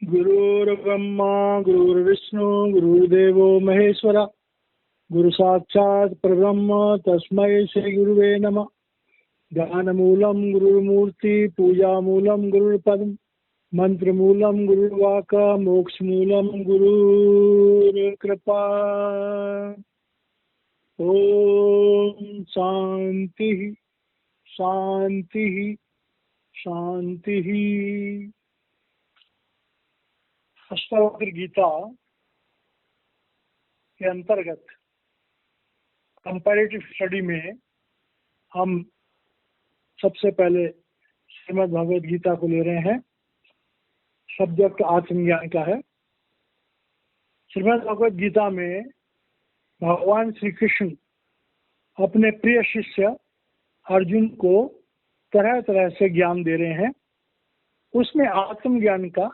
गुरुर्ब्रह्मा गुरुर्विष्णु गुरुर्देवो महेश्वरा गुरु साक्षात् परब्रह्म तस्मै श्री गुरुवे नमः। ज्ञानमूलं गुरुर्मूर्ति पूजामूलं गुरुर्पदम् मंत्रमूलं गुरुर्वाक् मोक्षमूलं गुरुर्कृपा। ओम शांति शांति शांति। अष्टावक्र गीता के अंतर्गत कंपैरेटिव स्टडी में हम सबसे पहले श्रीमद् भगवद गीता को ले रहे हैं। सब्जेक्ट आत्मज्ञान का है। श्रीमद् भगवद गीता में भगवान श्री कृष्ण अपने प्रिय शिष्य अर्जुन को तरह तरह से ज्ञान दे रहे हैं। उसमें आत्मज्ञान का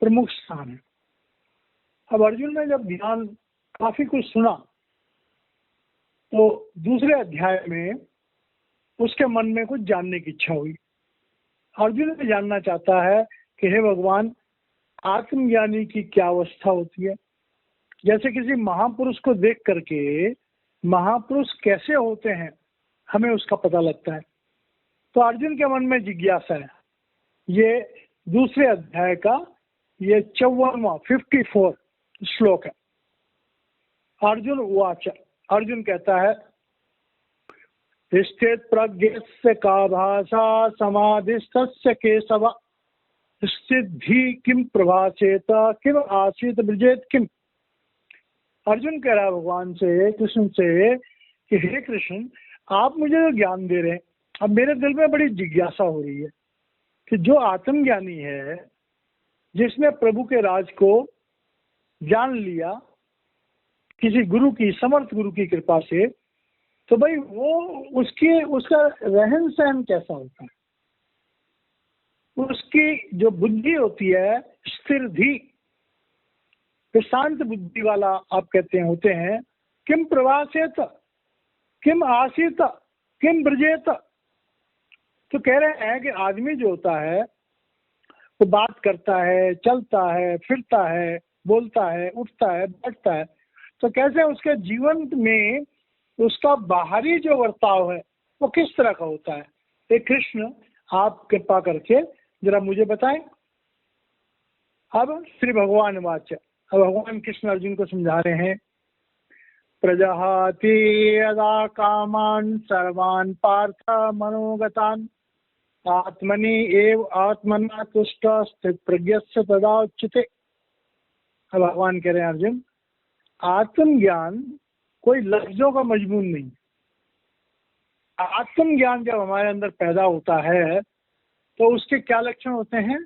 प्रमुख स्थान है। अब अर्जुन ने जब ज्ञान काफी कुछ सुना तो दूसरे अध्याय में उसके मन में कुछ जानने की इच्छा हुई। अर्जुन ने जानना चाहता है कि हे भगवान, आत्मज्ञानी की क्या अवस्था होती है। जैसे किसी महापुरुष को देख करके महापुरुष कैसे होते हैं हमें उसका पता लगता है। तो अर्जुन के मन में जिज्ञासा है। ये दूसरे अध्याय का ये 54वां श्लोक है। अर्जुन उवाच, अर्जुन कहता है, स्थित प्रज्ञस्य का भाषा समाधिस्थस्य केशव स्थिति किम प्रभासेत किम आसीत ब्रजेत किम। अर्जुन कह रहा है भगवान से, कृष्ण से कि हे कृष्ण, आप मुझे जो ज्ञान दे रहे हैं, अब मेरे दिल में बड़ी जिज्ञासा हो रही है कि जो आत्मज्ञानी है, जिसने प्रभु के राज को जान लिया किसी गुरु की, समर्थ गुरु की कृपा से, तो भाई वो उसका रहन सहन कैसा होता है, उसकी जो बुद्धि होती है स्थिर धी, शांत बुद्धि वाला आप कहते हैं होते हैं। किम प्रवासेत किम आसीत किम ब्रजेत। तो कह रहे हैं कि आदमी जो होता है वो बात करता है, चलता है, फिरता है, बोलता है, उठता है, बैठता है, तो कैसे उसके जीवन में उसका बाहरी जो बर्ताव है वो किस तरह का होता है। ये कृष्ण आप कृपा करके जरा मुझे बताएं। अब श्री भगवान वाच, अब भगवान कृष्ण अर्जुन को समझा रहे हैं। प्रजहाति यदा कामान सर्वान पार्थ मनोगतान आत्मनि एव आत्मना तुष्ट स्थित प्रज्ञस्य तदा उच्यते। अब भगवान कह रहे हैं अर्जुन, आत्मज्ञान कोई लफ्जों का मजमून नहीं। आत्मज्ञान जब हमारे अंदर पैदा होता है तो उसके क्या लक्षण होते हैं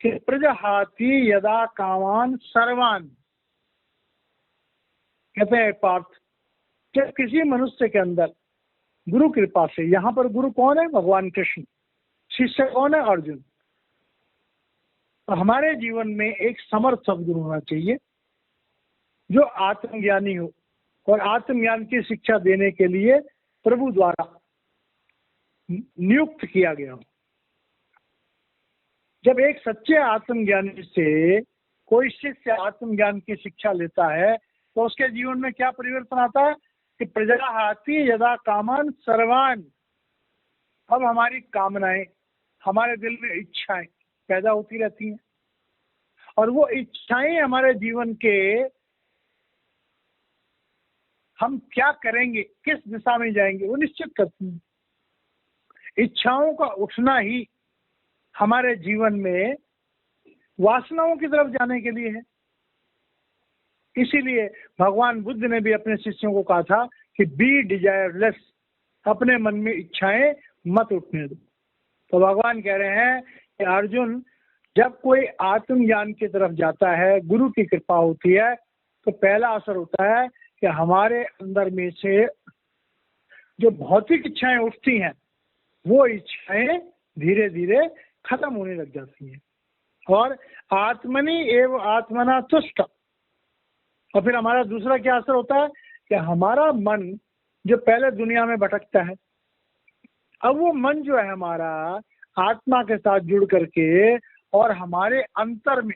कि प्रजहाति यदा कामान सर्वान। कहते हैं पार्थ, जब किसी मनुष्य के अंदर गुरु कृपा से, यहाँ पर गुरु कौन है? भगवान कृष्ण। शिष्य कौन है? अर्जुन। तो हमारे जीवन में एक समर्थ सद्गुरु होना चाहिए जो आत्मज्ञानी हो और आत्मज्ञान की शिक्षा देने के लिए प्रभु द्वारा नियुक्त किया गया हो। जब एक सच्चे आत्मज्ञानी से कोई शिष्य आत्मज्ञान की शिक्षा लेता है तो उसके जीवन में क्या परिवर्तन आता है कि प्रजहाति यदा कामान सर्वान। अब हमारी कामनाएं, हमारे दिल में इच्छाएं पैदा होती रहती हैं और वो इच्छाएं हमारे जीवन के, हम क्या करेंगे, किस दिशा में जाएंगे, वो निश्चित करती हैं। इच्छाओं का उठना ही हमारे जीवन में वासनाओं की तरफ जाने के लिए है। इसीलिए भगवान बुद्ध ने भी अपने शिष्यों को कहा था कि बी डिजायरलेस, अपने मन में इच्छाएं मत उठने दो। तो भगवान कह रहे हैं कि अर्जुन, जब कोई आत्मज्ञान की तरफ जाता है, गुरु की कृपा होती है, तो पहला असर होता है कि हमारे अंदर में से जो भौतिक इच्छाएं उठती हैं वो इच्छाएं धीरे धीरे खत्म होने लग जाती हैं और आत्मनि एव आत्मना तुष्ट। और फिर हमारा दूसरा क्या असर होता है कि हमारा मन जो पहले दुनिया में भटकता है, अब वो मन जो है हमारा आत्मा के साथ जुड़ करके और हमारे अंतर में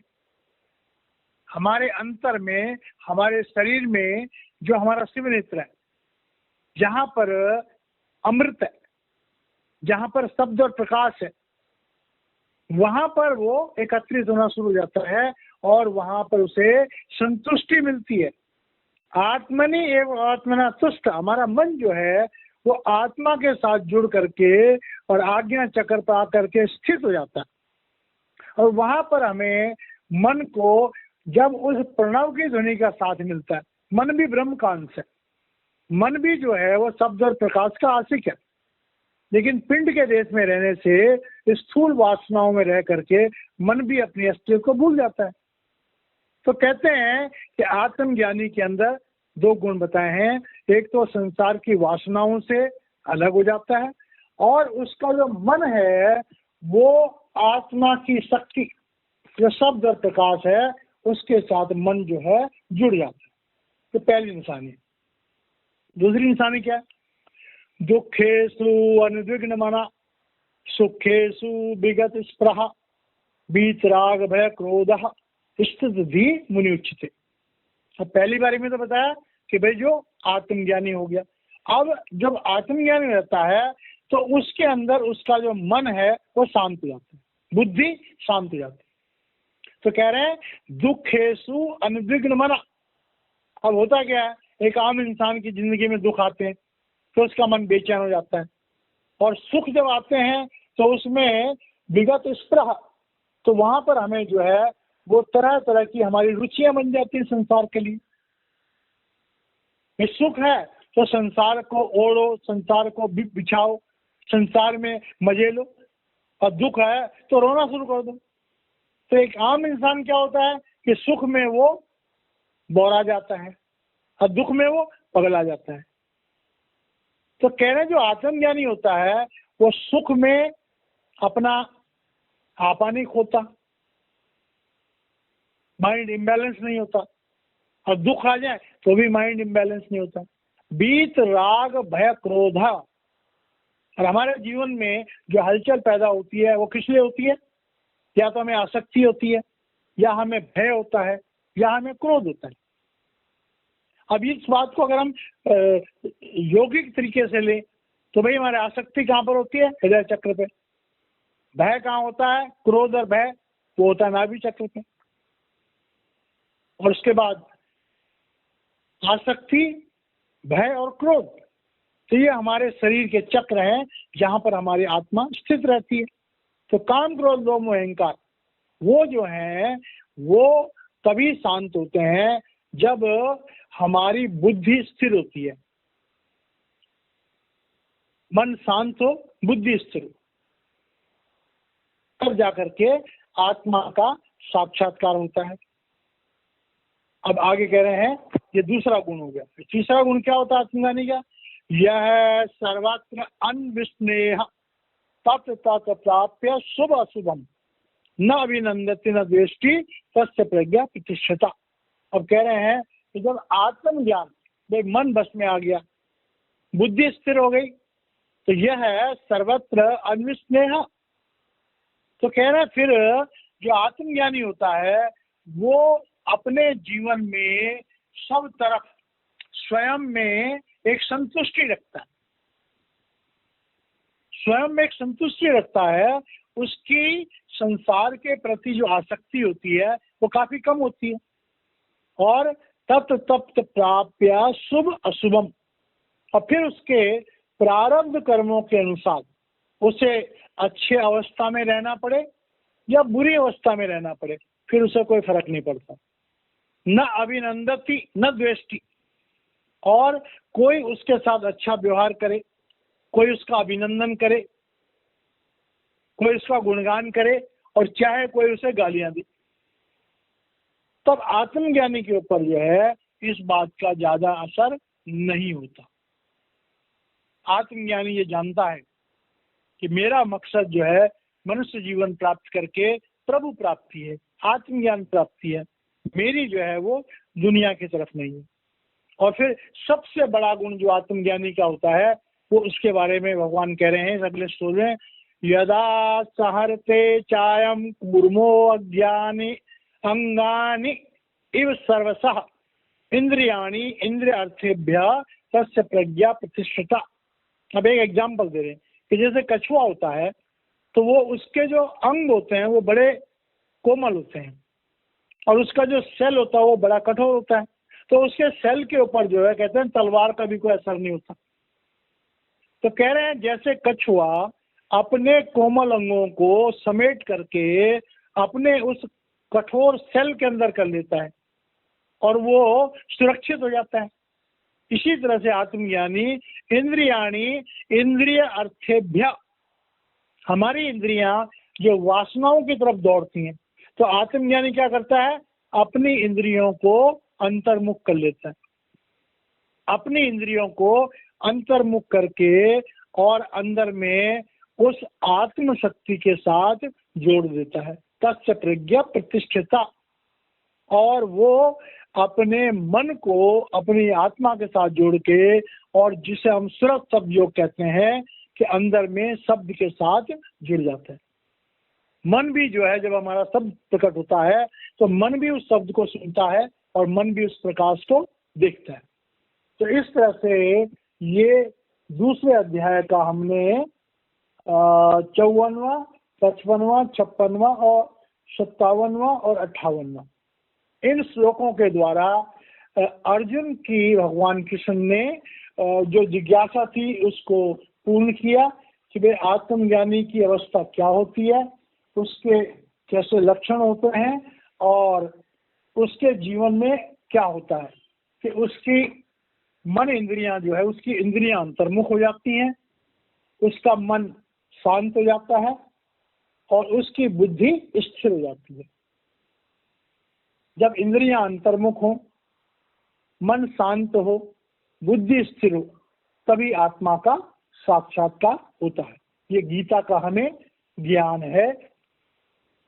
हमारे अंतर में, हमारे शरीर में जो हमारा शिव नेत्र है, जहां पर अमृत है, जहां पर शब्द और प्रकाश है, वहां पर वो एकत्रित होना शुरू हो जाता है और वहां पर उसे संतुष्टि मिलती है। आत्मनि एवं आत्मना तुष्ट, हमारा मन जो है वो आत्मा के साथ जुड़ करके और आज्ञा चक्र पर आकर के स्थित हो जाता है। और वहां पर हमें मन को जब उस प्रणव की ध्वनि का साथ मिलता है, मन भी ब्रह्म का अंश है, मन भी जो है वो शब्द और प्रकाश का आशिक है, लेकिन पिंड के देश में रहने से स्थूल वासनाओं में रह करके मन भी अपनी अस्तित्व को भूल जाता है। तो कहते हैं कि आत्मज्ञानी के अंदर दो गुण बताए हैं, एक तो संसार की वासनाओं से अलग हो जाता है और उसका जो मन है वो आत्मा की शक्ति, जो शब्द और प्रकाश है, उसके साथ मन जो है जुड़ जाता है। तो पहली निशानी। दूसरी निशानी क्या है? दुखेषु अनुद्विग्न मना सुखेषु विगत स्पृहा वीतराग भय क्रोध स्थिति मुनि उच्चते। अब पहली बारी में तो बताया कि भाई जो आत्मज्ञानी हो गया, अब जब आत्मज्ञानी रहता है तो उसके अंदर उसका जो मन है वो शांत हो जाता है, बुद्धि शांत हो जाती है। तो कह रहे हैं दुखेषु अनुद्विग्न मना। अब होता क्या है, एक आम इंसान की जिंदगी में दुख आते हैं तो उसका मन बेचैन हो जाता है, और सुख जब आते हैं तो उसमें विगत स्पृहा, तो वहां पर हमें जो है वो तरह तरह की हमारी रुचियां बन जाती है संसार के लिए। सुख है तो संसार को ओढ़ो, संसार को बिछाओ, संसार में मजे लो, और दुख है तो रोना शुरू कर दो। तो एक आम इंसान क्या होता है कि सुख में वो बौरा जाता है और दुख में वो पगला जाता है। तो कह रहे जो आत्मज्ञानी होता है वो सुख में अपना आपा नहीं खोता, माइंड इम्बैलेंस नहीं होता, और दुख आ जाए तो भी माइंड इम्बैलेंस नहीं होता। बीत राग भय क्रोधा, और हमारे जीवन में जो हलचल पैदा होती है वो किस लिए होती है? या तो हमें आसक्ति होती है, या हमें भय होता है, या हमें क्रोध होता है। अब इस बात को अगर हम यौगिक तरीके से लें तो भाई हमारी आसक्ति कहाँ पर होती है? हृदय चक्र पे। भय कहाँ होता है? क्रोध और भय वो होता है नाभि चक्र पे। और उसके बाद आसक्ति, भय और क्रोध, तो ये हमारे शरीर के चक्र हैं जहां पर हमारी आत्मा स्थित रहती है। तो काम क्रोध लोभ मोह अहंकार वो जो है वो तभी शांत होते हैं जब हमारी बुद्धि स्थिर होती है। मन शांत हो, बुद्धि स्थिर हो, तब जाकर के आत्मा का साक्षात्कार होता है। अब आगे कह रहे हैं ये दूसरा गुण हो गया। तीसरा गुण क्या होता है आत्मज्ञानी का? यह सर्वत्र अनविस्नेह तत् तत् प्राप्य शुभ अशुभम न अभिनंदति न द्वेष्टि तस्य प्रज्ञा प्रतिष्ठता। अब कह रहे हैं कि जब आत्मज्ञान, मन बस में आ गया, बुद्धि स्थिर हो गई, तो यह है सर्वत्र अनविस्नेह। तो कह रहे हैं फिर जो आत्मज्ञानी होता है वो अपने जीवन में सब तरफ स्वयं में एक संतुष्टि रखता है, स्वयं में एक संतुष्टि रखता है। उसकी संसार के प्रति जो आसक्ति होती है वो काफी कम होती है। और तप्त तप्त प्राप्य शुभ अशुभम, और फिर उसके प्रारब्ध कर्मों के अनुसार उसे अच्छे अवस्था में रहना पड़े या बुरी अवस्था में रहना पड़े, फिर उसे कोई फर्क नहीं पड़ता। न अभिनंदती न द्वेष्टि, और कोई उसके साथ अच्छा व्यवहार करे, कोई उसका अभिनंदन करे, कोई उसका गुणगान करे, और चाहे कोई उसे गालियां दे। तब आत्मज्ञानी के ऊपर जो है इस बात का ज्यादा असर नहीं होता। आत्मज्ञानी ये जानता है कि मेरा मकसद जो है मनुष्य जीवन प्राप्त करके प्रभु प्राप्ति है, आत्मज्ञान प्राप्ति है, मेरी जो है वो दुनिया की तरफ नहीं है। और फिर सबसे बड़ा गुण जो आत्मज्ञानी का होता है वो उसके बारे में भगवान कह रहे हैं अगले श्लोक में, यदा सहरते चायम कूर्मो अज्ञानी अंगानि इव सर्वशः इंद्रियाणि इंद्रिय अर्थेभ्य तस्य प्रज्ञा प्रतिष्ठिता। अब एक एग्जाम्पल दे रहे हैं कि जैसे कछुआ होता है तो वो उसके जो अंग होते हैं वो बड़े कोमल होते हैं और उसका जो सेल होता है वो बड़ा कठोर होता है, तो उसके सेल के ऊपर जो है कहते हैं तलवार का भी कोई असर नहीं होता। तो कह रहे हैं जैसे कछुआ अपने कोमल अंगों को समेट करके अपने उस कठोर सेल के अंदर कर लेता है और वो सुरक्षित हो जाता है, इसी तरह से आत्मज्ञानी इंद्रियाणी इंद्रिय अर्थेभ्य, हमारी इंद्रियां जो वासनाओं की तरफ दौड़ती हैं, तो आत्मज्ञानी क्या करता है, अपनी इंद्रियों को अंतर्मुख कर लेता है, अपनी इंद्रियों को अंतर्मुख करके और अंदर में उस आत्म शक्ति के साथ जोड़ देता है। तस्य प्रज्ञा प्रतिष्ठिता, और वो अपने मन को अपनी आत्मा के साथ जोड़ के, और जिसे हम सुरत शब्द योग कहते हैं कि अंदर में शब्द के साथ जुड़ जाता है। मन भी जो है जब हमारा शब्द प्रकट होता है तो मन भी उस शब्द को सुनता है और मन भी उस प्रकाश को देखता है। तो इस तरह से ये दूसरे अध्याय का हमने 54वां, 55वां, 56वां और 57वां और 58वां इन श्लोकों के द्वारा अर्जुन की भगवान कृष्ण ने जो जिज्ञासा थी उसको पूर्ण किया कि भाई आत्मज्ञानी की अवस्था क्या होती है, उसके कैसे लक्षण होते हैं और उसके जीवन में क्या होता है कि उसकी मन इंद्रियां जो है उसकी इंद्रियां अंतर्मुख हो जाती हैं, उसका मन शांत हो जाता है और उसकी बुद्धि स्थिर हो जाती है। जब इंद्रियां अंतर्मुख हो, मन शांत हो, बुद्धि स्थिर हो, तभी आत्मा का साक्षात्कार होता है। ये गीता का हमें ज्ञान है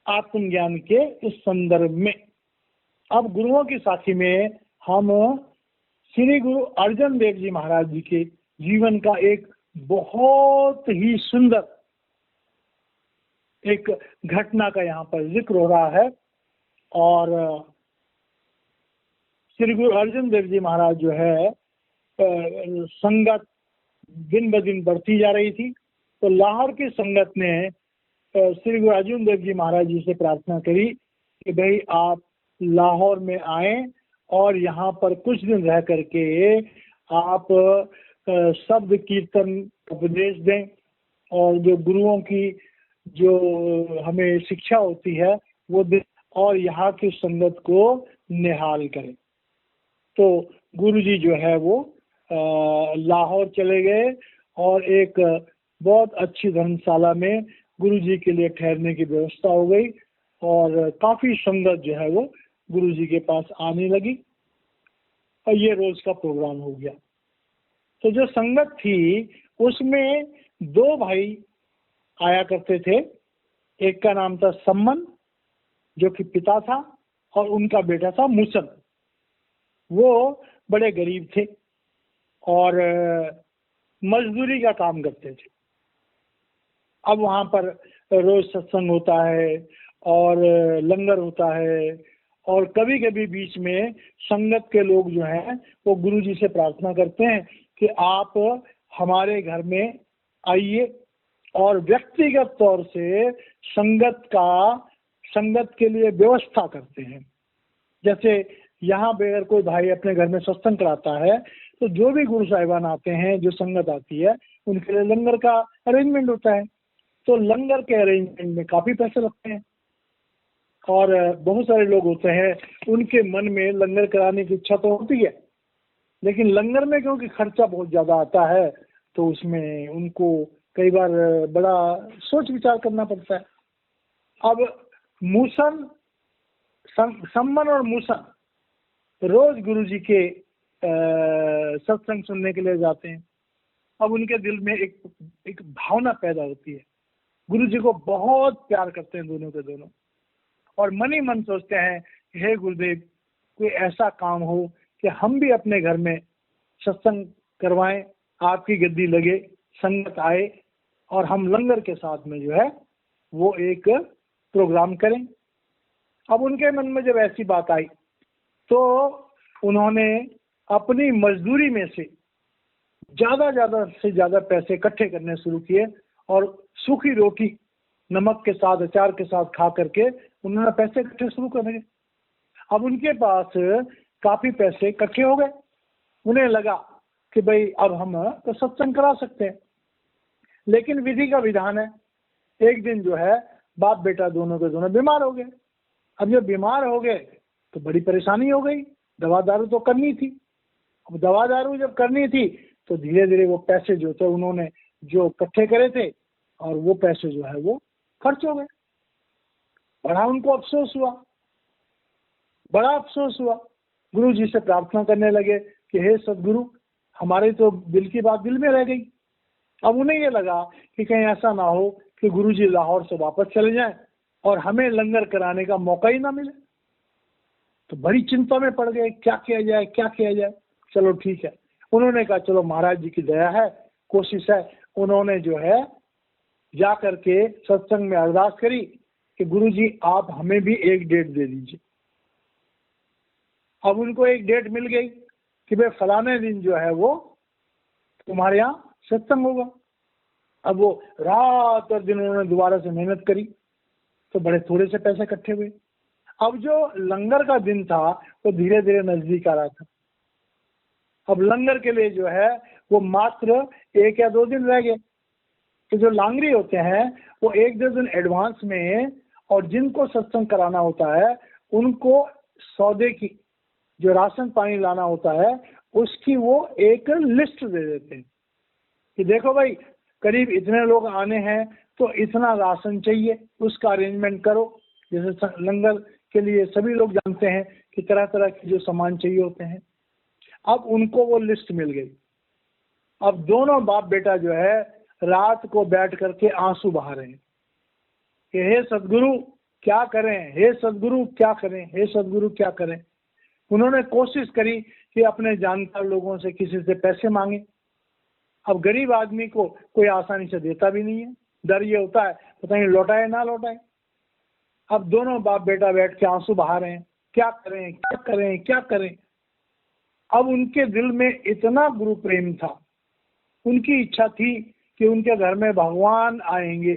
आत्मज्ञान के इस संदर्भ में। अब गुरुओं की साथी में हम श्री गुरु अर्जन देव जी महाराज जी के जीवन का एक बहुत ही सुंदर एक घटना का यहाँ पर जिक्र हो रहा है। और श्री गुरु अर्जन देव जी महाराज जो है संगत दिन ब दिन बढ़ती जा रही थी, तो लाहौर की संगत ने श्री गुरु अर्जुन देव जी महाराज जी से प्रार्थना करी कि भाई आप लाहौर में आए और यहाँ पर कुछ दिन रह करके आप शब्द कीर्तन उपदेश दें और जो गुरुओं की जो हमें शिक्षा होती है वो दें और यहाँ की संगत को निहाल करें। तो गुरु जी जो है वो लाहौर चले गए और एक बहुत अच्छी धर्मशाला में गुरु जी के लिए ठहरने की व्यवस्था हो गई और काफी संगत जो है वो गुरु जी के पास आने लगी और ये रोज का प्रोग्राम हो गया। तो जो संगत थी उसमें दो भाई आया करते थे, एक का नाम था सम्मन जो कि पिता था और उनका बेटा था मुसन। वो बड़े गरीब थे और मजदूरी का काम करते थे। अब वहाँ पर रोज सत्संग होता है और लंगर होता है और कभी कभी बीच में संगत के लोग जो हैं वो गुरु जी से प्रार्थना करते हैं कि आप हमारे घर में आइए और व्यक्तिगत तौर से संगत के लिए व्यवस्था करते हैं। जैसे यहाँ पे अगर कोई भाई अपने घर में सत्संग कराता है तो जो भी गुरु साहिबान आते हैं, जो संगत आती है, उनके लिए लंगर का अरेंजमेंट होता है। तो लंगर के अरेंजमेंट में काफी पैसे लगते हैं और बहुत सारे लोग होते हैं उनके मन में लंगर कराने की इच्छा तो होती है, लेकिन लंगर में क्योंकि खर्चा बहुत ज्यादा आता है तो उसमें उनको कई बार बड़ा सोच विचार करना पड़ता है। अब मूसन, सम्मन और मूसन रोज गुरु जी के सत्संग सुनने के लिए जाते हैं। अब उनके दिल में एक भावना पैदा होती है, गुरु जी को बहुत प्यार करते हैं दोनों के दोनों, और मन ही मन सोचते हैं हे गुरुदेव कोई ऐसा काम हो कि हम भी अपने घर में सत्संग करवाएं, आपकी गद्दी लगे, संगत आए और हम लंगर के साथ में जो है वो एक प्रोग्राम करें। अब उनके मन में जब ऐसी बात आई तो उन्होंने अपनी मजदूरी में से ज्यादा से ज्यादा पैसे इकट्ठे करने शुरू किए और सूखी रोटी नमक के साथ अचार के साथ खा करके उन्होंने पैसे इकट्ठे शुरू कर दिए। अब उनके पास काफी पैसे इकट्ठे हो गए। उन्हें लगा कि भाई अब हम तो सत्संग करा सकते हैं, लेकिन विधि का विधान है। एक दिन जो है बाप बेटा दोनों के दोनों बीमार हो गए। अब जब बीमार हो गए तो बड़ी परेशानी हो गई, दवा दारू तो करनी थी। अब दवा दारू जब करनी थी तो धीरे धीरे वो पैसे जो थे उन्होंने जो इकट्ठे करे थे और वो पैसे जो है वो खर्च हो गए। बड़ा उनको अफसोस हुआ, बड़ा अफसोस हुआ। गुरु जी से प्रार्थना करने लगे कि हे सदगुरु, हमारे तो दिल की बात दिल में रह गई। अब उन्हें ये लगा कि कहीं ऐसा ना हो कि गुरु जी लाहौर से वापस चले जाएं और हमें लंगर कराने का मौका ही ना मिले। तो बड़ी चिंता में पड़ गए, क्या किया जाए क्या किया जाए। चलो ठीक है, उन्होंने कहा चलो महाराज जी की दया है, कोशिश है। उन्होंने जो है जा करके सत्संग में अरदास करी कि गुरु जी आप हमें भी एक डेट दे दीजिए। अब उनको एक डेट मिल गई कि भाई फलाने दिन जो है वो तुम्हारे यहाँ सत्संग होगा। अब वो रात और दिन उन्होंने दोबारा से मेहनत करी तो बड़े थोड़े से पैसे इकट्ठे हुए। अब जो लंगर का दिन था वो धीरे धीरे नजदीक आ रहा था। अब लंगर के लिए जो है वो मात्र 1 या 2 दिन रह गए। तो जो लांगरी होते हैं वो 1-2 दिन एडवांस में, और जिनको सत्संग कराना होता है उनको सौदे की, जो राशन पानी लाना होता है उसकी वो एक लिस्ट दे देते हैं कि देखो भाई करीब इतने लोग आने हैं तो इतना राशन चाहिए, उसका अरेंजमेंट करो। जैसे लंगर के लिए सभी लोग जानते हैं कि तरह तरह के जो सामान चाहिए होते हैं। अब उनको वो लिस्ट मिल गई। अब दोनों बाप बेटा जो है रात को बैठ करके आंसू बहा रहे हैं कि हे सदगुरु क्या करें, हे सदगुरु क्या करें, हे सदगुरु क्या करें। उन्होंने कोशिश करी कि अपने जानकार लोगों से किसी से पैसे मांगे। अब गरीब आदमी को कोई आसानी से देता भी नहीं है, डर ये होता है पता नहीं लौटाए ना लौटाए। अब दोनों बाप बेटा बैठ के आंसू बहा रहे हैं, क्या करें क्या करें क्या करें। अब उनके दिल में इतना गुरु प्रेम था, उनकी इच्छा थी कि उनके घर में भगवान आएंगे।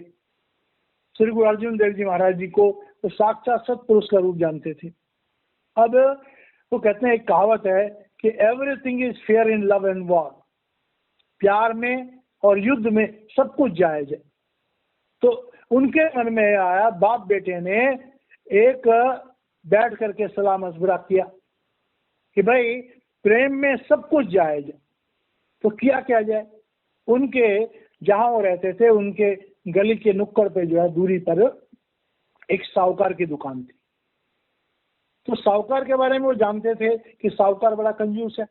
श्री गुरु अर्जुन देव जी महाराज जी को तो साक्षात सत्पुरुष का रूप जानते थे। अब वो कहते हैं, एक कहावत है कि everything is fair in love and war, प्यार में और युद्ध में सब कुछ जायज है। तो उनके मन में आया, बाप बेटे ने एक बैठ करके सलाह मशवरा किया कि भाई प्रेम में सब कुछ जायज है, तो किया क्या जाए। उनके जहां वो रहते थे उनके गली के नुक्कड़ पे जो है दूरी पर एक साहूकार की दुकान थी। तो साहूकार के बारे में वो जानते थे कि साहूकार बड़ा कंजूस है,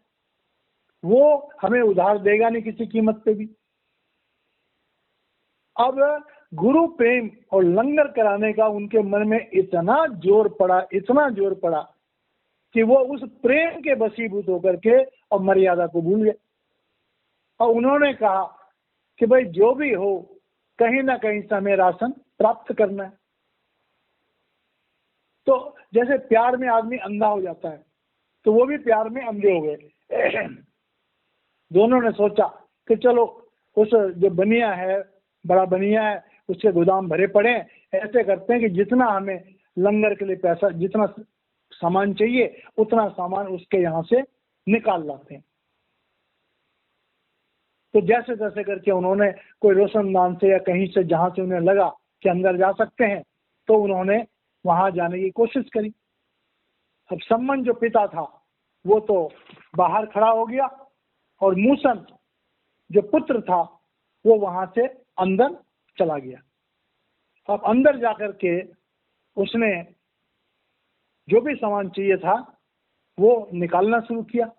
वो हमें उधार देगा नहीं किसी कीमत पे भी। अब गुरु प्रेम और लंगर कराने का उनके मन में इतना जोर पड़ा कि वो उस प्रेम के वशीभूत होकर के और मर्यादा को भूल गए। और उन्होंने कहा कि भाई जो भी हो कहीं ना कहीं से हमें राशन प्राप्त करना है। तो जैसे प्यार में आदमी अंधा हो जाता है तो वो भी प्यार में अंधे हो गए। दोनों ने सोचा कि चलो उस जो बनिया है, बड़ा बनिया है, उसके गोदाम भरे पड़े हैं, ऐसे करते हैं कि जितना हमें लंगर के लिए पैसा, जितना सामान चाहिए उतना सामान उसके यहाँ से निकाल लाते हैं। तो जैसे तैसे करके उन्होंने कोई रोशनदान से या कहीं से जहां से उन्हें लगा कि अंदर जा सकते हैं तो उन्होंने वहां जाने की कोशिश करी। अब सम्मन जो पिता था वो तो बाहर खड़ा हो गया और मूसन जो पुत्र था वो वहां से अंदर चला गया। अब अंदर जाकर के उसने जो भी सामान चाहिए था वो निकालना शुरू किया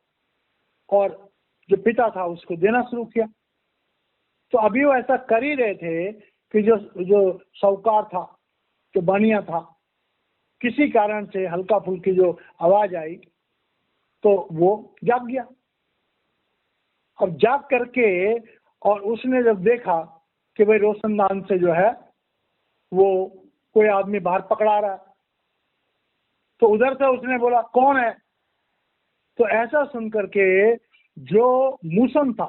और जो पिता था उसको देना शुरू किया। तो अभी वो ऐसा कर ही रहे थे कि जो साहूकार था, जो बनिया था, किसी कारण से हल्का फुल्की जो आवाज आई तो वो जाग गया। अब जाग करके और उसने जब देखा कि भाई रोशनदान से जो है वो कोई आदमी बाहर पकड़ा रहा है, तो उधर से उसने बोला कौन है। तो ऐसा सुनकर के जो मूसन था,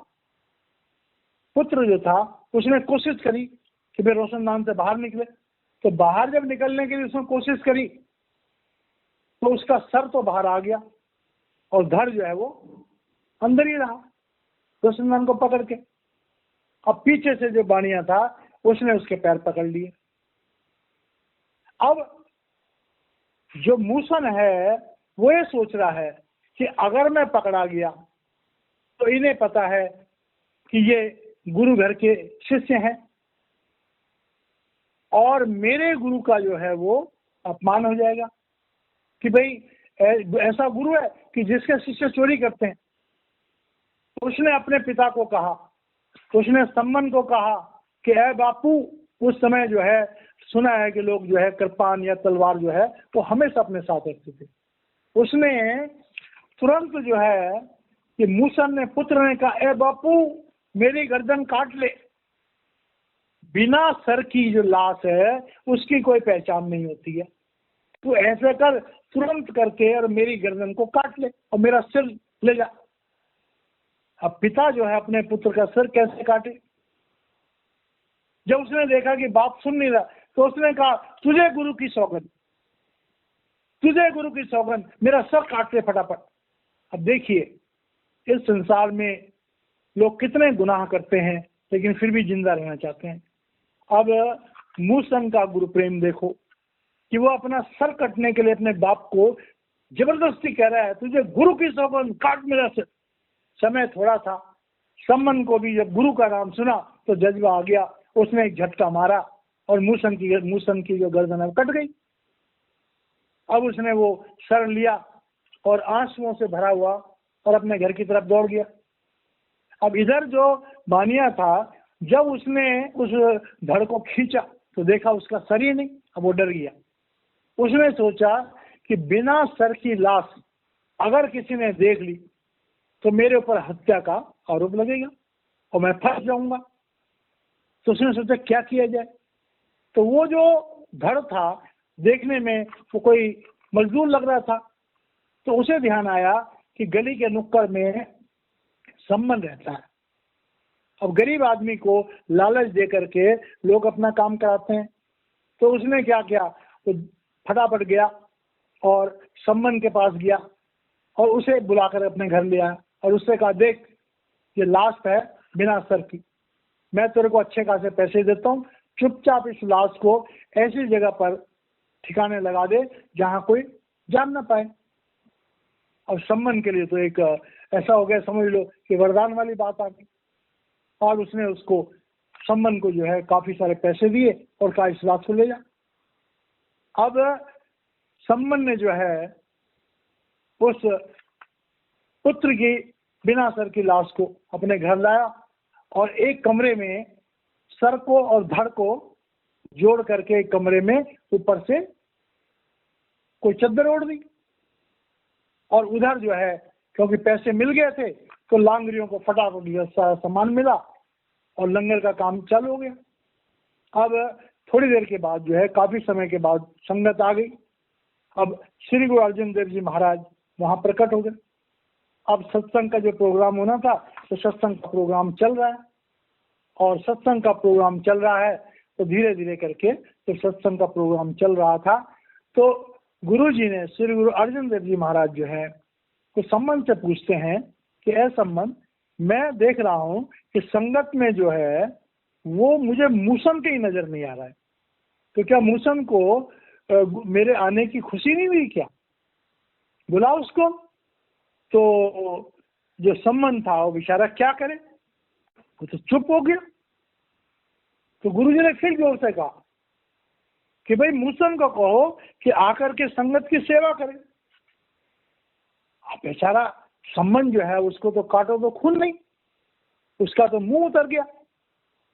पुत्र जो था, उसने कोशिश करी कि भाई रोशनदान से बाहर निकले। तो बाहर जब निकलने के लिए उसने कोशिश करी तो उसका सर तो बाहर आ गया और धड़ जो है वो अंदर ही रहा रोशनदान को पकड़ के। अब पीछे से जो बाणिया था उसने उसके पैर पकड़ लिए। अब जो मूसन है वो ये सोच रहा है कि अगर मैं पकड़ा गया तो इन्हें पता है कि ये गुरु घर के शिष्य हैं और मेरे गुरु का जो है वो अपमान हो जाएगा कि भाई ऐसा गुरु है कि जिसके शिष्य चोरी करते हैं। उसने अपने पिता को कहा, उसने सम्मन को कहा कि ऐ बापू, उस समय जो है सुना है कि लोग जो है कृपान या तलवार जो है वो हमेशा अपने साथ रखते थे। उसने तुरंत जो है कि मूसन ने पुत्र ने कहा, ए बापू मेरी गर्दन काट ले। बिना सर की जो लाश है उसकी कोई पहचान नहीं होती है, तू ऐसे कर तुरंत करके और मेरी गर्दन को काट ले और मेरा सिर ले जा। अब पिता जो है अपने पुत्र का सिर कैसे काटे? जब उसने देखा कि बाप सुन नहीं रहा तो उसने कहा, तुझे गुरु की सौगंध, तुझे गुरु की सौगंध, मेरा सर काट ले फटाफट। अब देखिए इस संसार में लोग कितने गुनाह करते हैं लेकिन फिर भी जिंदा रहना चाहते हैं। अब मूसन का गुरु प्रेम देखो कि वो अपना सर कटने के लिए अपने बाप को जबरदस्ती कह रहा है, तुझे गुरु की सौगंध, काट मेरा सिर। समय थोड़ा था, सम्मन को भी जब गुरु का नाम सुना तो जज्बा आ गया, उसने एक झटका मारा और मूसन की जो गर्दन कट गई। अब उसने वो सर लिया और आंसुओं से भरा हुआ और अपने घर की तरफ दौड़ गया। अब इधर जो बानिया था, जब उसने उस धड़ को खींचा तो देखा उसका सर ही नहीं। अब वो डर गया। उसने सोचा कि बिना सर की लाश अगर किसी ने देख ली तो मेरे ऊपर हत्या का आरोप लगेगा और मैं फंस जाऊंगा। तो उसने सोचा क्या किया जाए। तो वो जो धड़ था देखने में वो कोई मजदूर लग रहा था, तो उसे ध्यान आया कि गली के नुक्कड़ में सम्मन रहता है। अब गरीब आदमी को लालच दे करके लोग अपना काम कराते हैं। तो उसने क्या किया, तो फटाफट गया और सम्मन के पास गया और उसे बुलाकर अपने घर ले आया और उससे कहा, देख ये लाश है बिना सर की, मैं तेरे को अच्छे खासे पैसे देता हूँ, चुपचाप इस लाश को ऐसी जगह पर ठिकाने लगा दे जहां कोई जान ना पाए। और सम्मन के लिए तो एक ऐसा हो गया, समझ लो कि वरदान वाली बात आ गई। और उसने उसको सम्मन को जो है काफी सारे पैसे दिए और कहा इस लाश को ले जा। अब सम्मन ने जो है उस पुत्र की बिना सर की लाश को अपने घर लाया और एक कमरे में सर को और धड़ को जोड़ करके एक कमरे में ऊपर से कोई चादर ओढ़ दी और उधर जो है क्योंकि पैसे मिल गए थे तो लांगरियों को फटाफट सारा सामान मिला और लंगर का काम चालू हो गया। अब थोड़ी देर के बाद जो है काफी समय के बाद संगत आ गई। अब श्री गुरु अर्जुन देव जी महाराज वहां प्रकट हो गए। अब सत्संग का जो प्रोग्राम होना था तो सत्संग का प्रोग्राम चल रहा है और सत्संग का प्रोग्राम चल रहा है तो धीरे धीरे करके तो सत्संग का प्रोग्राम चल रहा था तो गुरु जी ने, श्री गुरु अर्जुन देव जी महाराज जो है तो सम्मन से पूछते हैं कि ऐ सम्मन, मैं देख रहा हूं कि संगत में जो है वो मुझे मूसन के ही नजर नहीं आ रहा है, तो क्या मूसन को मेरे आने की खुशी नहीं हुई क्या? बुला उसको। तो जो सम्मन था वो बेचारा क्या करे, वो तो चुप हो गया। तो गुरुजी ने फिर जोर से कहा कि भाई मूसन को कहो कि आकर के संगत की सेवा करे। बेचारा सम्मन जो है उसको तो काटो तो खून नहीं, उसका तो मुंह उतर गया।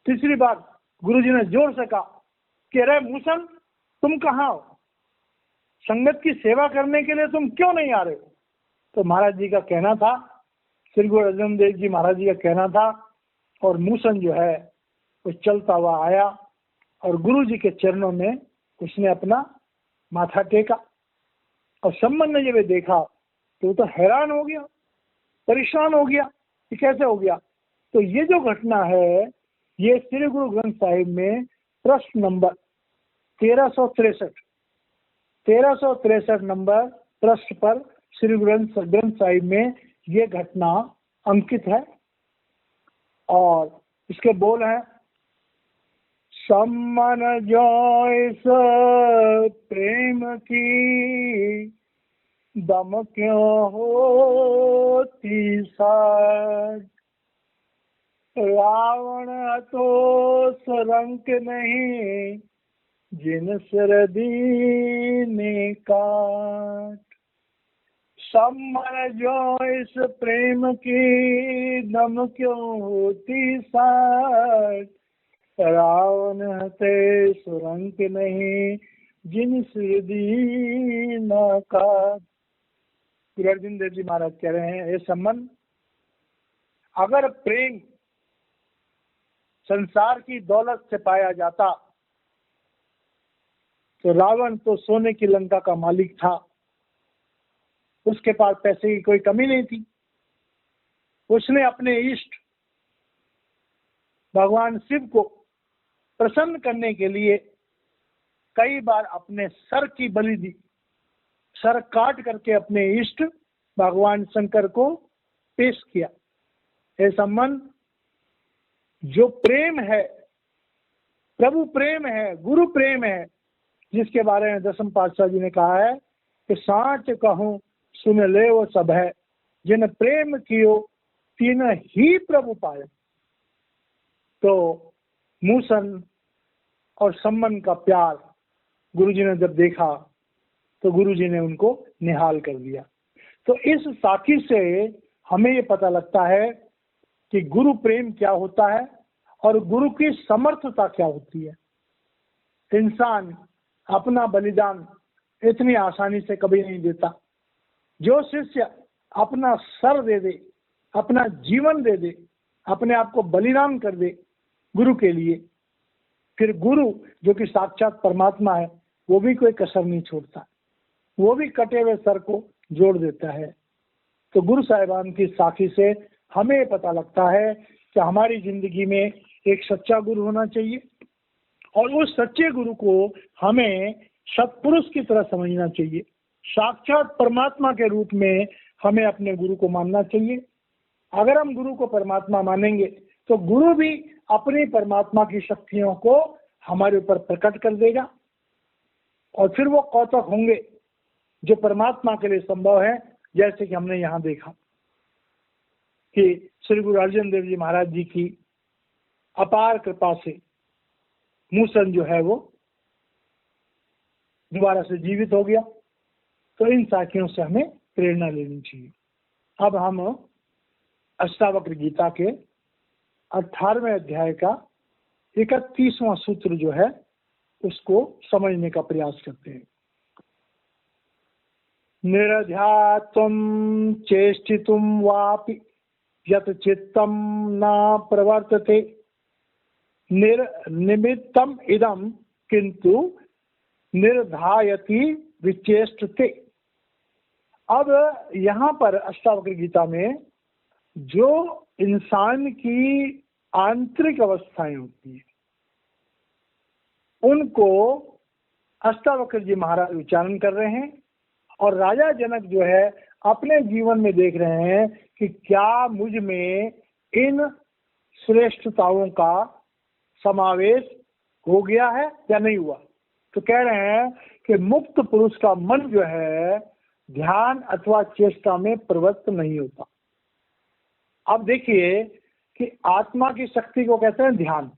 तीसरी बार गुरुजी ने जोर से कहा कि अरे मूसन, तुम कहाँ हो? संगत की सेवा करने के लिए तुम क्यों नहीं आ रहे हो? तो महाराज जी का कहना था, श्री गुरु अर्जुन देव जी महाराज जी का कहना था और मूसन जो है वो चलता हुआ आया और गुरु जी के चरणों में उसने अपना माथा टेका। और सम्मन ने जब देखा तो वो तो हैरान हो गया, परेशान हो गया कि कैसे हो गया। तो ये जो घटना है ये श्री गुरु ग्रंथ साहिब में प्रश्न नंबर 1363 नंबर पृष्ठ पर श्री ग्रंथ साहिब में ये घटना अंकित है। और इसके बोल हैं, सम्मन जोइस प्रेम की दम क्यों होती साज, रावण तो सरंक नहीं जिन सिर दीने काट। सम्मन जो इस प्रेम की दम क्यों होती साट, रावण ते सुरंक नहीं जिन सिर दीना काट। गुरु अर्जुन देव जी महाराज कह रहे हैं, हे सम्मन, अगर प्रेम संसार की दौलत से पाया जाता तो रावण तो सोने की लंका का मालिक था, उसके पास पैसे की कोई कमी नहीं थी। उसने अपने इष्ट भगवान शिव को प्रसन्न करने के लिए कई बार अपने सर की बलि दी, सर काट करके अपने इष्ट भगवान शंकर को पेश किया। हे सम्मन, जो प्रेम है, प्रभु प्रेम है, गुरु प्रेम है, जिसके बारे में दसम पातशाह जी ने कहा है कि साच कहूं सुन ले वो सब है, जिन प्रेम कियो तीन ही प्रभु पाए। तो मूसन और सम्मन का प्यार गुरुजी ने जब देखा तो गुरुजी ने उनको निहाल कर दिया। तो इस साखी से हमें ये पता लगता है कि गुरु प्रेम क्या होता है और गुरु की समर्थता क्या होती है। इंसान अपना बलिदान इतनी आसानी से कभी नहीं देता। जो शिष्य अपना सर दे दे, अपना जीवन दे दे, अपने आप को बलिदान कर दे गुरु के लिए, फिर गुरु जो कि साक्षात परमात्मा है वो भी कोई कसर नहीं छोड़ता, वो भी कटे हुए सर को जोड़ देता है। तो गुरु साहिबान की साखी से हमें पता लगता है कि हमारी जिंदगी में एक सच्चा गुरु होना चाहिए और उस सच्चे गुरु को हमें सत्पुरुष की तरह समझना चाहिए। साक्षात परमात्मा के रूप में हमें अपने गुरु को मानना चाहिए। अगर हम गुरु को परमात्मा मानेंगे तो गुरु भी अपनी परमात्मा की शक्तियों को हमारे ऊपर प्रकट कर देगा और फिर वो कौतक होंगे जो परमात्मा के लिए संभव है। जैसे कि हमने यहाँ देखा कि श्री गुरु अर्जुन देव जी महाराज जी की अपार कृपा से मूसन जो है वो दोबारा से जीवित हो गया। तो इन साखियों से हमें प्रेरणा लेनी चाहिए। अब हम अष्टावक्र गीता के 18वें अध्याय का 31वां सूत्र जो है उसको समझने का प्रयास करते हैं। निरध्यात्वं चेष्टितुं वापि यत् चित्तं न प्रवर्तते, निर्निमित्तम इदम किंतु निर्धायति विचेष्टते। अब यहाँ पर अष्टावक्र गीता में जो इंसान की आंतरिक अवस्थाएं होती हैं उनको अष्टावक्र जी महाराज उच्चारण कर रहे हैं और राजा जनक जो है अपने जीवन में देख रहे हैं कि क्या मुझ में इन श्रेष्ठताओं का समावेश हो गया है या नहीं हुआ। तो कह रहे हैं कि मुक्त पुरुष का मन जो है ध्यान अथवा चेष्टा में प्रवृत्त नहीं होता। अब देखिए कि आत्मा की शक्ति को कहते हैं ध्यान,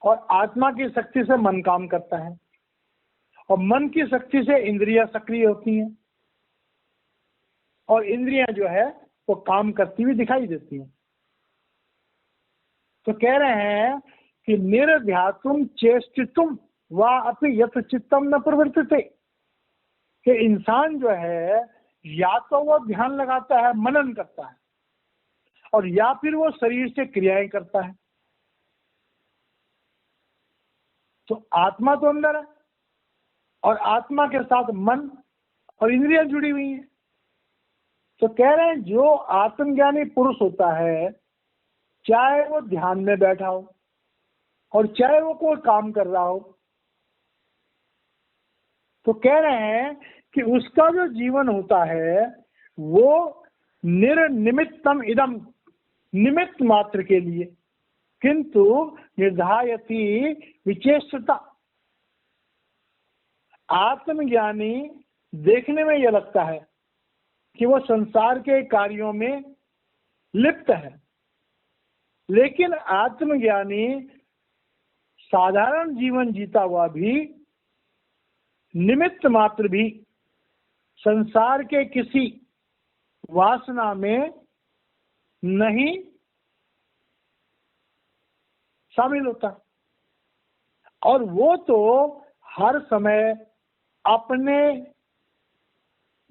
और आत्मा की शक्ति से मन काम करता है और मन की शक्ति से इंद्रियां सक्रिय होती हैं और इंद्रियां जो है वो काम करती हुई दिखाई देती हैं। तो कह रहे हैं कि निर्ध्यातुम चेष्टितुम वा अपि यत् चित्तम न प्रवर्तते, कि इंसान जो है या तो वो ध्यान लगाता है, मनन करता है, और या फिर वो शरीर से क्रियाएं करता है। तो आत्मा तो अंदर है और आत्मा के साथ मन और इंद्रियां जुड़ी हुई हैं। तो कह रहे हैं जो आत्मज्ञानी पुरुष होता है, चाहे वो ध्यान में बैठा हो और चाहे वो कोई काम कर रहा हो, तो कह रहे हैं कि उसका जो जीवन होता है वो निर्निमित्तम इदम, निमित्त मात्र के लिए, किंतु निर्धायति विचेष्टता। आत्मज्ञानी देखने में यह लगता है कि वो संसार के कार्यों में लिप्त है, लेकिन आत्मज्ञानी साधारण जीवन जीता हुआ भी निमित्त मात्र भी संसार के किसी वासना में नहीं शामिल होता, और वो तो हर समय अपने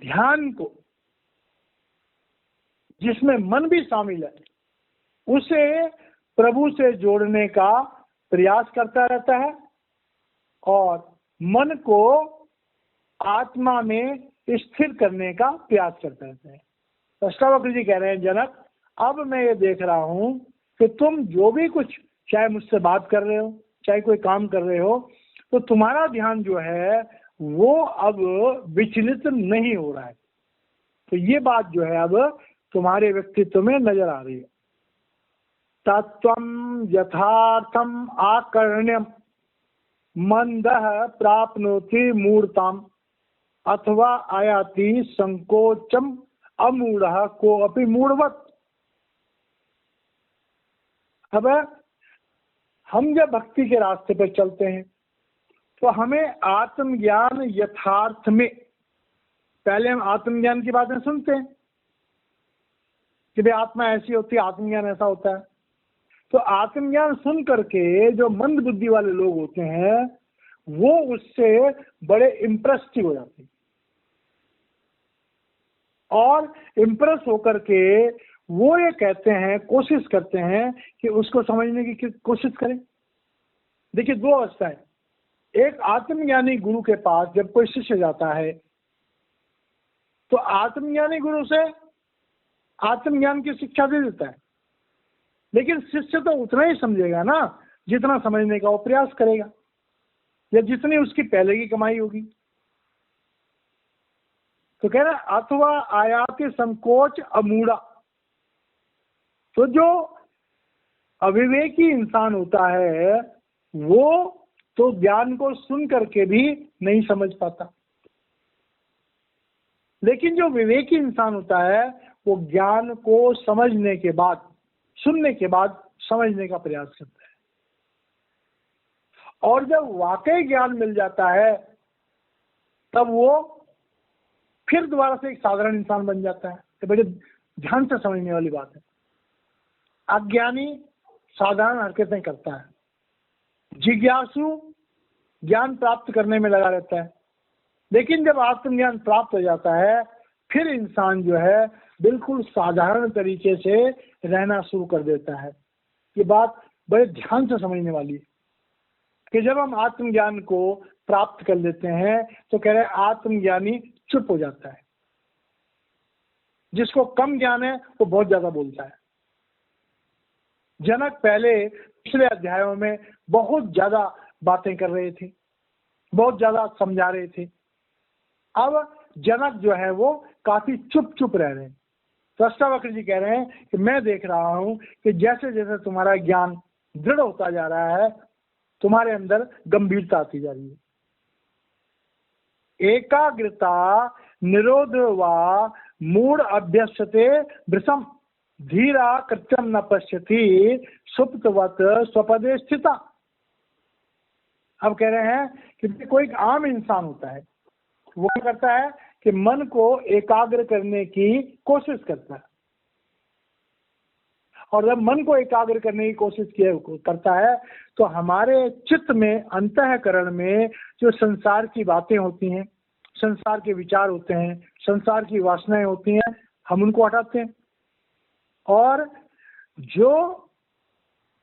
ध्यान को, जिसमें मन भी शामिल है, उसे प्रभु से जोड़ने का प्रयास करता रहता है और मन को आत्मा में स्थिर करने का प्रयास करता रहता है। अष्टावक्र जी कह रहे हैं, जनक अब मैं ये देख रहा हूं कि तुम जो भी कुछ, चाहे मुझसे बात कर रहे हो, चाहे कोई काम कर रहे हो, तो तुम्हारा ध्यान जो है वो अब विचलित नहीं हो रहा है। तो ये बात जो है अब तुम्हारे व्यक्तित्व में नजर आ रही है। तत्वम यथार्थम आकर्ण्यम मंदः प्राप्नोति मूर्ताम अथवा आयाति संकोचम अमूढ़ः को अपि मूढ़वत। अब हम जब भक्ति के रास्ते पर चलते हैं तो हमें आत्मज्ञान यथार्थ में, पहले हम आत्मज्ञान की बातें सुनते हैं कि भाई आत्मा ऐसी होती है, आत्मज्ञान ऐसा होता है। तो आत्मज्ञान सुन करके जो मंद बुद्धि वाले लोग होते हैं वो उससे बड़े इम्प्रेसिव हो जाते हैं, और इम्प्रेस होकर के वो ये कहते हैं, कोशिश करते हैं कि उसको समझने की कोशिश करें। देखिए दो अवस्था है, एक आत्मज्ञानी गुरु के पास जब कोई शिष्य जाता है तो आत्मज्ञानी गुरु से आत्मज्ञान की शिक्षा दे देता है, लेकिन शिष्य तो उतना ही समझेगा ना जितना समझने का वो प्रयास करेगा या जितनी उसकी पहले की कमाई होगी। तो कह रहा अथवा आयाति संकोच अमूढ़ा। तो जो अविवेकी इंसान होता है वो तो ज्ञान को सुन करके भी नहीं समझ पाता, लेकिन जो विवेकी इंसान होता है वो ज्ञान को समझने के बाद, सुनने के बाद समझने का प्रयास करता है, और जब वाकई ज्ञान मिल जाता है तब वो फिर दोबारा से एक साधारण इंसान बन जाता है। तो बड़े ध्यान से समझने वाली बात है। अज्ञानी साधारण हरकतें करता है, जिज्ञासु ज्ञान प्राप्त करने में लगा रहता है, लेकिन जब आत्मज्ञान प्राप्त हो जाता है फिर इंसान जो है बिल्कुल साधारण तरीके से रहना शुरू कर देता है। ये बात बड़े ध्यान से समझने वाली है कि जब हम आत्मज्ञान को प्राप्त कर लेते हैं तो कह रहे आत्मज्ञानी चुप हो जाता है। जिसको कम ज्ञान है वो बहुत ज्यादा बोलता है। जनक पहले पिछले अध्यायों में बहुत ज्यादा बातें कर रहे थे, बहुत ज्यादा समझा रहे थे। अब जनक जो है वो काफी चुप चुप रह रहे हैं। तो अष्टावक्र जी कह रहे हैं कि मैं देख रहा हूं कि जैसे जैसे तुम्हारा ज्ञान दृढ़ होता जा रहा है तुम्हारे अंदर गंभीरता आती जा रही है। एकाग्रता निरोध वा मूढ़ अभ्यस्यते वृषम धीरा कृत्यम न पश्यति सुप्तवत स्वपदे स्थिता। अब कह रहे हैं कि कोई आम इंसान होता है, वो क्या करता है कि मन को एकाग्र करने की कोशिश करता है, और जब मन को एकाग्र करने की कोशिश करता है तो हमारे चित्त में, अंतःकरण में जो संसार की बातें होती हैं, संसार के विचार होते हैं, संसार की वासनाएं होती हैं, हम उनको हटाते हैं, और जो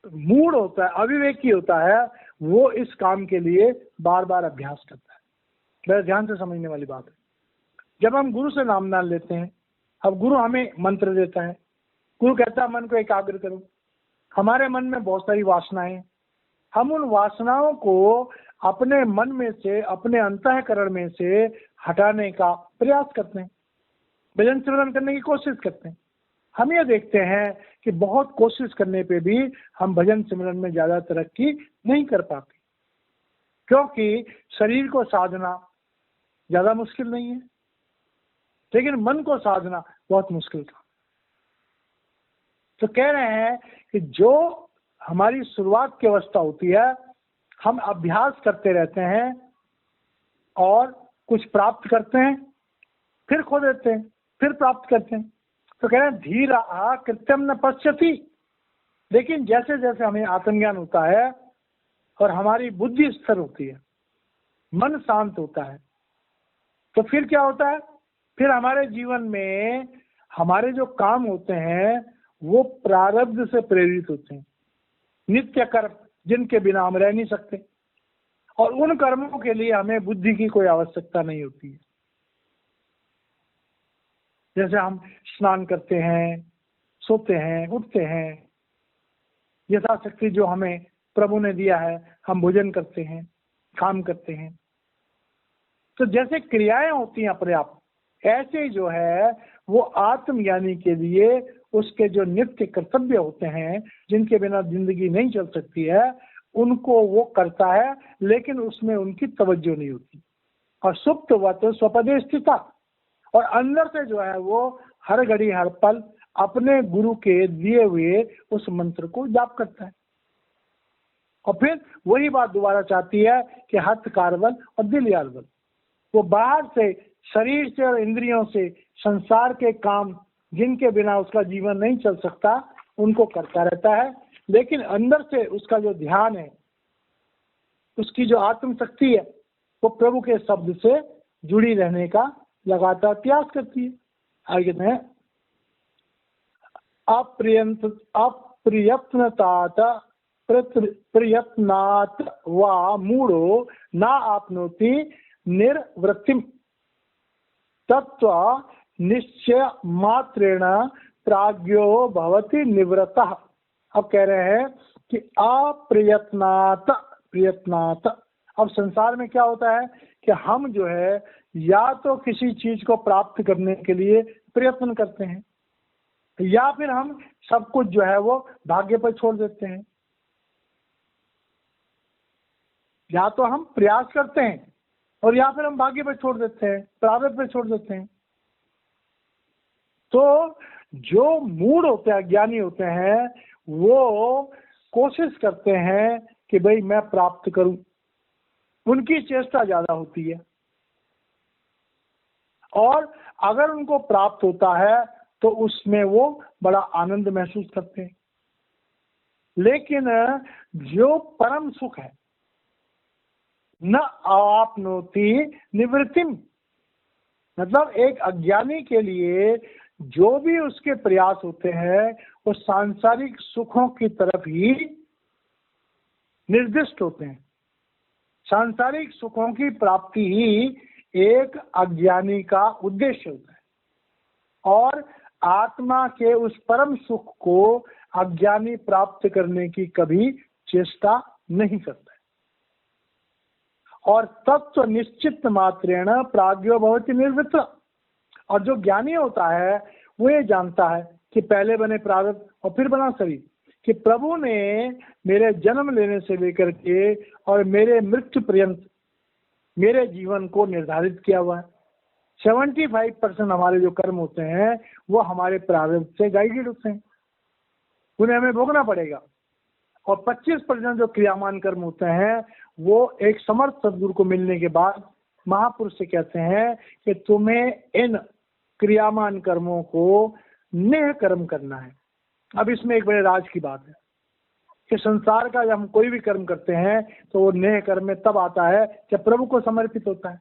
मूड होता है, अविवेकी होता है, वो इस काम के लिए बार बार अभ्यास करता है। मेरा ध्यान से समझने वाली बात है। जब हम गुरु से नाम लेते हैं, अब गुरु हमें मंत्र देता है, गुरु कहता है मन को एकाग्र करो। हमारे मन में बहुत सारी वासनाएं, हम उन वासनाओं को अपने मन में से, अपने अंतःकरण में से हटाने का प्रयास करते हैं, भजन सिमरन करने की कोशिश करते हैं। हम ये देखते हैं कि बहुत कोशिश करने पे भी हम भजन सिमरन में ज्यादा तरक्की नहीं कर पाते, क्योंकि शरीर को साधना ज्यादा मुश्किल नहीं है, लेकिन मन को साधना बहुत मुश्किल था। तो कह रहे हैं कि जो हमारी शुरुआत की अवस्था होती है, हम अभ्यास करते रहते हैं और कुछ प्राप्त करते हैं, फिर खो देते हैं, फिर प्राप्त करते हैं। तो कह रहे हैं धीरा कृत्यम न पश्यति। लेकिन जैसे जैसे हमें आत्मज्ञान होता है और हमारी बुद्धि स्थिर होती है, मन शांत होता है, तो फिर क्या होता है, फिर हमारे जीवन में हमारे जो काम होते हैं वो प्रारब्ध से प्रेरित होते हैं, नित्य कर्म जिनके बिना हम रह नहीं सकते, और उन कर्मों के लिए हमें बुद्धि की कोई आवश्यकता नहीं होती है। जैसे हम स्नान करते हैं, सोते हैं, उठते हैं, यथाशक्ति जो हमें प्रभु ने दिया है हम भोजन करते हैं, काम करते हैं। तो जैसे क्रियाएं होती हैं अपने आप, ऐसे जो है वो आत्मज्ञानी के लिए उसके जो नित्य कर्तव्य होते हैं, जिनके बिना जिंदगी नहीं चल सकती है, उनको वो करता है, लेकिन उसमें उनकी तवज्जो नहीं होती। और सुप्तवत स्वपदे स्थिता, और अंदर से जो है वो हर घड़ी हर पल अपने गुरु के दिए हुए उस मंत्र को जाप करता है। और फिर वही बात दोबारा चाहती है कि हाथ कारबल और दिल यारबल, वो बाहर से, शरीर से और इंद्रियों से संसार के काम जिनके बिना उसका जीवन नहीं चल सकता, उनको करता रहता है, लेकिन अंदर से उसका जो ध्यान है, उसकी जो आत्म शक्ति है, वो प्रभु के शब्द से जुड़ी रहने का लगातार प्रयास करती है। आगे कहते हैं अप्रयत्नतात प्रयत्नात् वा मूढ़ो न आपनोति निर्वृत्तिम तत्व निश्चय मात्रेण प्राज्ञो भवति निवृत्तः। अब कह रहे हैं कि अप्रयत्नात् प्रयत्नात्, अब संसार में क्या होता है कि हम जो है या तो किसी चीज को प्राप्त करने के लिए प्रयत्न करते हैं, या फिर हम सब कुछ जो है वो भाग्य पर छोड़ देते हैं। या तो हम प्रयास करते हैं और या फिर हम भाग्य पर छोड़ देते हैं, प्रारब्ध पर छोड़ देते हैं। तो जो मूढ़ होते हैं, ज्ञानी होते हैं, वो कोशिश करते हैं कि भाई मैं प्राप्त करूं, उनकी चेष्टा ज्यादा होती है, और अगर उनको प्राप्त होता है तो उसमें वो बड़ा आनंद महसूस करते हैं। लेकिन जो परम सुख है, न आपनोति निवृत्तिम, मतलब एक अज्ञानी के लिए जो भी उसके प्रयास होते हैं वो सांसारिक सुखों की तरफ ही निर्दिष्ट होते हैं। सांसारिक सुखों की प्राप्ति ही एक अज्ञानी का उद्देश्य होता है, और आत्मा के उस परम सुख को अज्ञानी प्राप्त करने की कभी चेष्टा नहीं करता है। और तत्व निश्चित मात्रेण प्राज्ञो भवति निर्वृत्त, और जो ज्ञानी होता है वो ये जानता है कि पहले बने प्रारब्ध और फिर बना शरीर, कि प्रभु ने मेरे जन्म लेने से लेकर के और मेरे मृत्यु पर्यंत मेरे जीवन को निर्धारित किया हुआ है। 75% हमारे जो कर्म होते हैं वो हमारे प्रारब्ध से गाइडेड होते हैं, उन्हें हमें भोगना पड़ेगा। और 25% जो क्रियामान कर्म होते हैं वो एक समर्थ सदगुरु को मिलने के बाद महापुरुष से कहते हैं कि तुम्हें इन क्रियामान कर्मों को नेह कर्म करना है। अब इसमें एक बड़े राज की बात है कि संसार का जब हम कोई भी कर्म करते हैं तो वो नेह कर्म में तब आता है जब प्रभु को समर्पित होता है।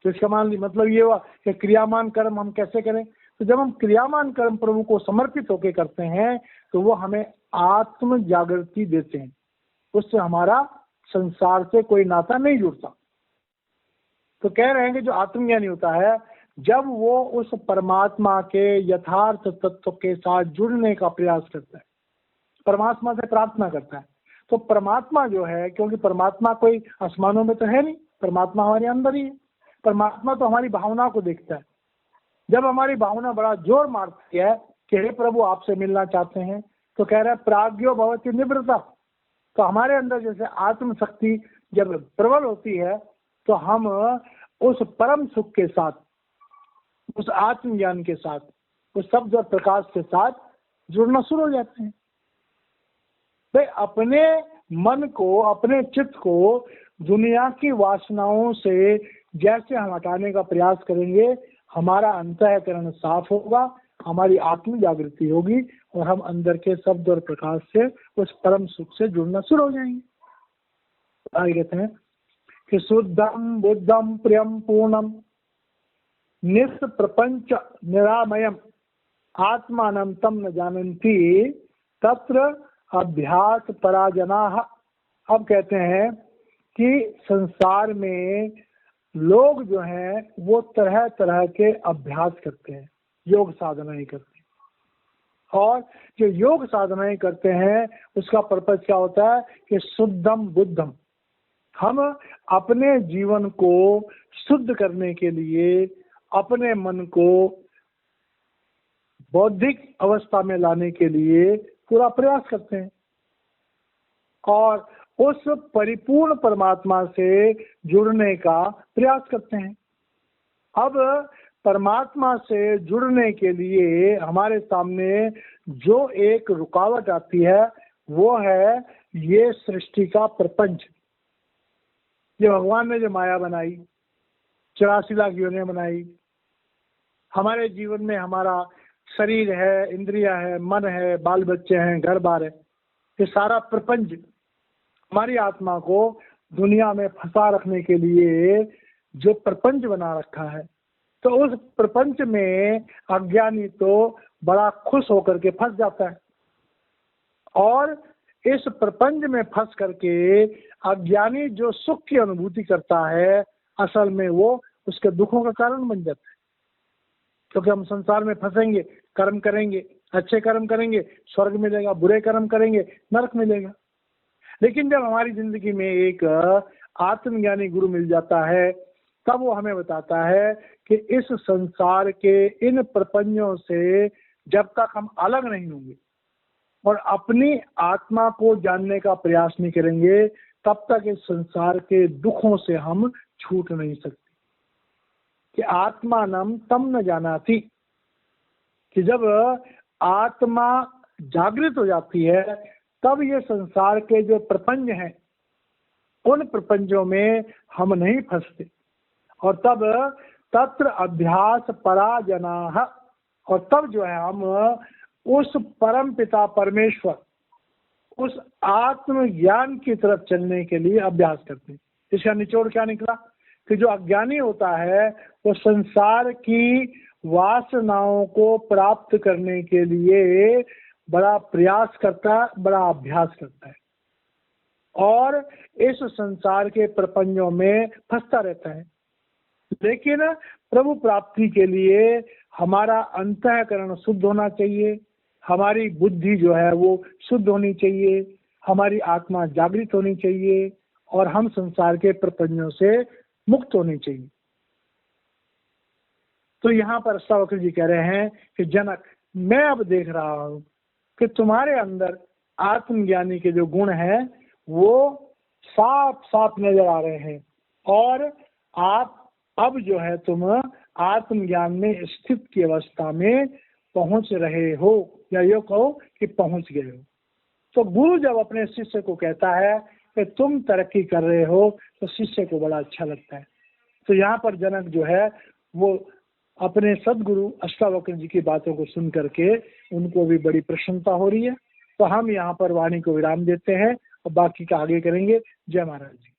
तो इसका मतलब ये हुआ कि क्रियामान कर्म हम कैसे करें, तो जब हम क्रियामान कर्म प्रभु को समर्पित होकर करते हैं तो वो हमें आत्म जागृति देते हैं, उससे हमारा संसार से कोई नाता नहीं जुड़ता। तो कह रहे हैं कि जो आत्मज्ञानी होता है जब वो उस परमात्मा के यथार्थ तत्व के साथ जुड़ने का प्रयास करता है, परमात्मा से प्रार्थना करता है, तो परमात्मा जो है, क्योंकि परमात्मा कोई आसमानों में तो है नहीं, परमात्मा हमारे अंदर ही है। परमात्मा तो हमारी भावना को देखता है। जब हमारी भावना बड़ा जोर मारती है कि हे प्रभु आपसे मिलना चाहते हैं, तो कह रहा है प्राज्ञो भवति निवृत्ता। तो हमारे अंदर जैसे आत्म शक्ति जब प्रबल होती है तो हम उस परम सुख के साथ, उस आत्मज्ञान के साथ, उस शब्द और प्रकाश के साथ जुड़ना शुरू हो जाते हैं। भाई अपने मन को, अपने चित्त को दुनिया की वासनाओं से जैसे हम हटाने का प्रयास करेंगे, हमारा अंतःकरण साफ होगा, हमारी आत्म जागृति होगी और हम अंदर के शब्द और प्रकाश से उस परम सुख से जुड़ना शुरू हो जाएंगे। आगे कहते हैं कि शुद्धम बुद्धम प्रियम पूर्णम निष्प्रपंच निरामयम आत्मानं तम न जानन्ति तत्र अभ्यास पराजनाः। अब कहते हैं कि संसार में लोग जो हैं वो तरह तरह के अभ्यास करते हैं, योग साधनाएं करते हैं। और जो योग साधनाएं करते हैं उसका पर्पज क्या होता है कि शुद्धम बुद्धम, हम अपने जीवन को शुद्ध करने के लिए अपने मन को बौद्धिक अवस्था में लाने के लिए पूरा प्रयास करते हैं और उस परिपूर्ण परमात्मा से जुड़ने का प्रयास करते हैं। अब परमात्मा से जुड़ने के लिए हमारे सामने जो एक रुकावट आती है वो है ये सृष्टि का प्रपंच। ये भगवान ने जो माया बनाई, 84 लाख योनियां बनाई, हमारे जीवन में हमारा शरीर है, इंद्रिया है, मन है, बाल बच्चे हैं, घर बार है, ये सारा प्रपंच हमारी आत्मा को दुनिया में फंसा रखने के लिए जो प्रपंच बना रखा है। तो उस प्रपंच में अज्ञानी तो बड़ा खुश होकर के फंस जाता है और इस प्रपंच में फंस करके अज्ञानी जो सुख की अनुभूति करता है असल में वो उसके दुखों का कारण बन जाता है। क्योंकि हम संसार में फंसेंगे, कर्म करेंगे, अच्छे कर्म करेंगे स्वर्ग मिलेगा, बुरे कर्म करेंगे नरक मिलेगा। लेकिन जब हमारी जिंदगी में एक आत्मज्ञानी गुरु मिल जाता है तब वो हमें बताता है कि इस संसार के इन प्रपंचों से जब तक हम अलग नहीं होंगे और अपनी आत्मा को जानने का प्रयास नहीं करेंगे तब तक इस संसार के दुखों से हम छूट नहीं सकते। कि आत्मानं तम न जानाति, कि जब आत्मा जागृत हो जाती है तब ये संसार के जो प्रपंच हैं उन प्रपंचों में हम नहीं फंसते और तब तत्र अभ्यास पराजनाः, और तब जो है हम उस परम पिता परमेश्वर, उस आत्म ज्ञान की तरफ चलने के लिए अभ्यास करते हैं। इसका निचोड़ क्या निकला कि जो अज्ञानी होता है वो संसार की वासनाओं को प्राप्त करने के लिए बड़ा प्रयास करता है, बड़ा अभ्यास करता है और इस संसार के प्रपंचों में फंसता रहता है। लेकिन प्रभु प्राप्ति के लिए हमारा अंतःकरण शुद्ध होना चाहिए, हमारी बुद्धि जो है वो शुद्ध होनी चाहिए, हमारी आत्मा जागृत होनी चाहिए और हम संसार के प्रपंचों से मुक्त होनी चाहिए। तो यहाँ पर अष्टावक्र जी कह रहे हैं कि जनक, मैं अब देख रहा हूँ कि तुम्हारे अंदर आत्मज्ञानी के जो गुण हैं वो साफ साफ नजर आ रहे हैं और आप अब जो है तुम आत्मज्ञान में स्थित की अवस्था में पहुंच रहे हो, या ये कहो कि पहुंच गए हो। तो गुरु जब अपने शिष्य को कहता है कि तुम तरक्की कर रहे हो तो शिष्य को बड़ा अच्छा लगता है। तो यहाँ पर जनक जो है वो अपने सदगुरु अष्टावक्र जी की बातों को सुन करके उनको भी बड़ी प्रसन्नता हो रही है। तो हम यहाँ पर वाणी को विराम देते हैं और बाकी का आगे करेंगे। जय महाराज जी।